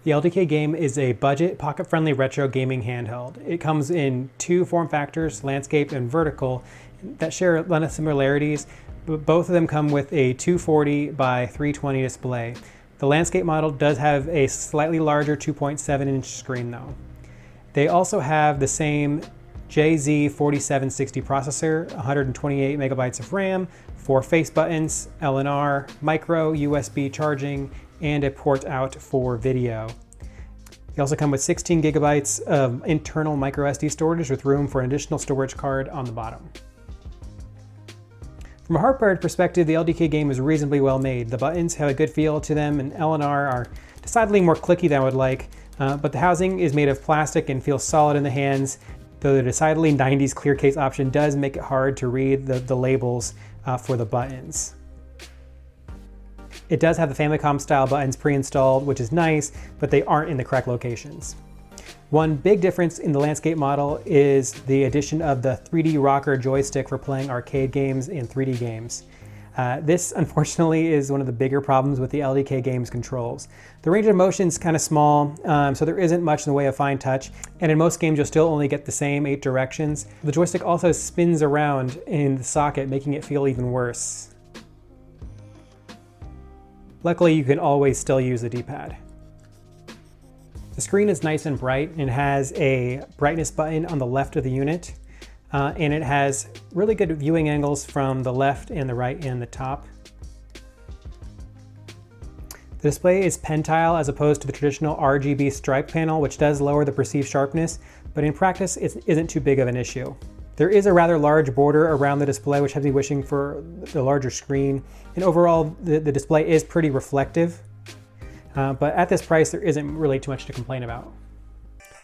The LDK Game is a budget, pocket-friendly retro gaming handheld. It comes in two form factors, landscape and vertical, that share a lot of similarities, but both of them come with a 240 by 320 display. The landscape model does have a slightly larger 2.7-inch screen though. They also have the same JZ4760 processor, 128 megabytes of RAM, 4 face buttons, LNR, micro USB charging, and a port out for video. They also come with 16 gigabytes of internal micro SD storage with room for an additional storage card on the bottom. From a hardware perspective, the LDK Game is reasonably well made. The buttons have a good feel to them, and LNR are decidedly more clicky than I would like, but the housing is made of plastic and feels solid in the hands, though the decidedly 90s clear case option does make it hard to read the labels for the buttons. It does have the Famicom style buttons pre-installed, which is nice, but they aren't in the correct locations. One big difference in the landscape model is the addition of the 3D rocker joystick for playing arcade games and 3D games. This, unfortunately, is one of the bigger problems with the LDK Game's controls. The range of motion is kind of small, so there isn't much in the way of fine touch, and in most games you'll still only get the same 8 directions. The joystick also spins around in the socket, making it feel even worse. Luckily, you can always still use the D-pad. The screen is nice and bright and has a brightness button on the left of the unit. And it has really good viewing angles from the left and the right and the top. The display is pentile as opposed to the traditional RGB stripe panel, which does lower the perceived sharpness, but in practice it isn't too big of an issue. There is a rather large border around the display, which has me wishing for the larger screen. And overall, the display is pretty reflective, but at this price, there isn't really too much to complain about.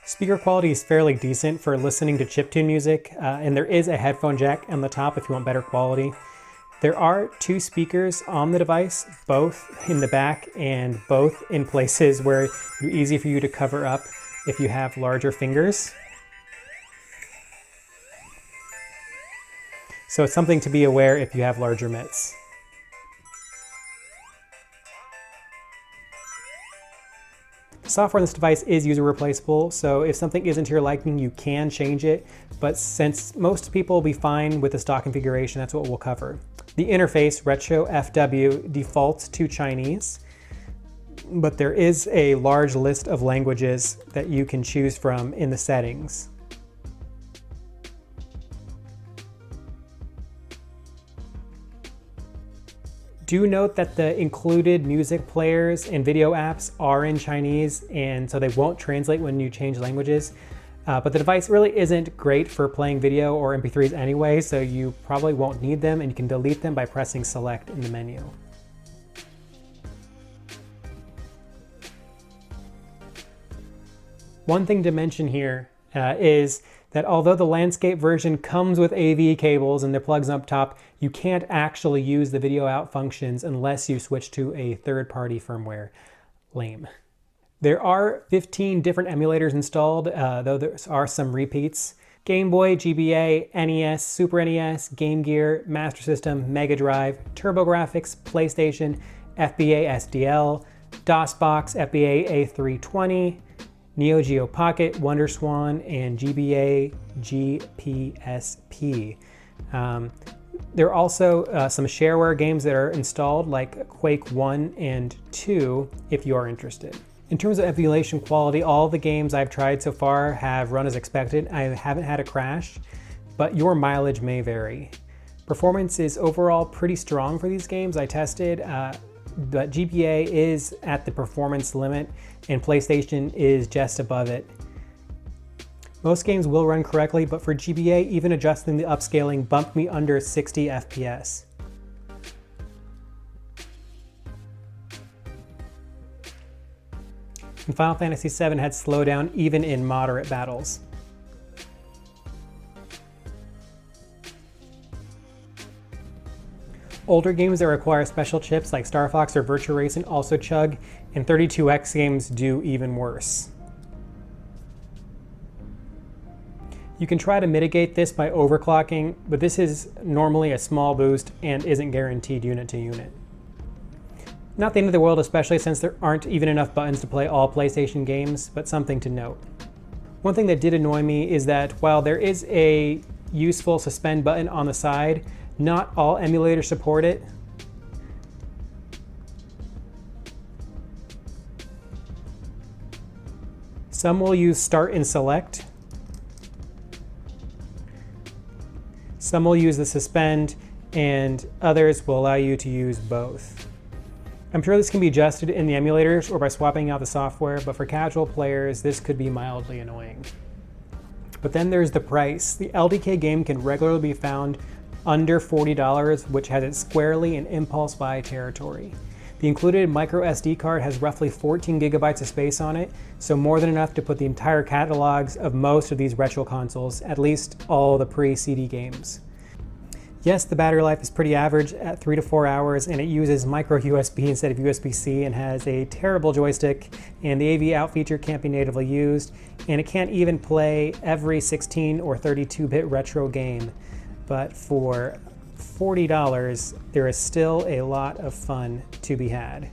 Speaker quality is fairly decent for listening to chiptune music, and there is a headphone jack on the top if you want better quality. There are 2 speakers on the device, both in the back and both in places where it's easy for you to cover up if you have larger fingers. So it's something to be aware if you have larger mitts. Software on this device is user replaceable, so if something isn't to your liking, you can change it, but since most people will be fine with the stock configuration, that's what we'll cover. The interface, Retro FW, defaults to Chinese, but there is a large list of languages that you can choose from in the settings. Do note that the included music players and video apps are in Chinese, and so they won't translate when you change languages. But the device really isn't great for playing video or MP3s anyway, so you probably won't need them, and you can delete them by pressing select in the menu. One thing to mention here is that although the landscape version comes with AV cables and the plugs up top, you can't actually use the video out functions unless you switch to a third-party firmware. Lame. There are 15 different emulators installed, though there are some repeats. Game Boy, GBA, NES, Super NES, Game Gear, Master System, Mega Drive, TurboGrafx, PlayStation, FBA SDL, DosBox, FBA A320, Neo-Geo Pocket, Wonderswan, and GBA GPSP. There are also some shareware games that are installed, like Quake 1 and 2, if you are interested. In terms of emulation quality, all the games I've tried so far have run as expected. I haven't had a crash, but your mileage may vary. Performance is overall pretty strong for these games I tested, but GBA is at the performance limit and PlayStation is just above it. Most games will run correctly, but for GBA, even adjusting the upscaling bumped me under 60 FPS. And Final Fantasy VII had slowdown even in moderate battles. Older games that require special chips like Star Fox or Virtua Racing also chug, and 32X games do even worse. You can try to mitigate this by overclocking, but this is normally a small boost and isn't guaranteed unit to unit. Not the end of the world, especially since there aren't even enough buttons to play all PlayStation games, but something to note. One thing that did annoy me is that while there is a useful suspend button on the side, not all emulators support it. Some will use start and select. Some will use the suspend, and others will allow you to use both. I'm sure this can be adjusted in the emulators or by swapping out the software, but for casual players, this could be mildly annoying. But then there's the price. The LDK game can regularly be found under $40, which has it squarely in impulse buy territory. The included micro SD card has roughly 14 gigabytes of space on it, so more than enough to put the entire catalogs of most of these retro consoles, at least all the pre-CD games. Yes, the battery life is pretty average at 3 to 4 hours, and it uses micro USB instead of USB-C and has a terrible joystick, and the AV out feature can't be natively used, and it can't even play every 16 or 32-bit retro game. But for $40, there is still a lot of fun to be had.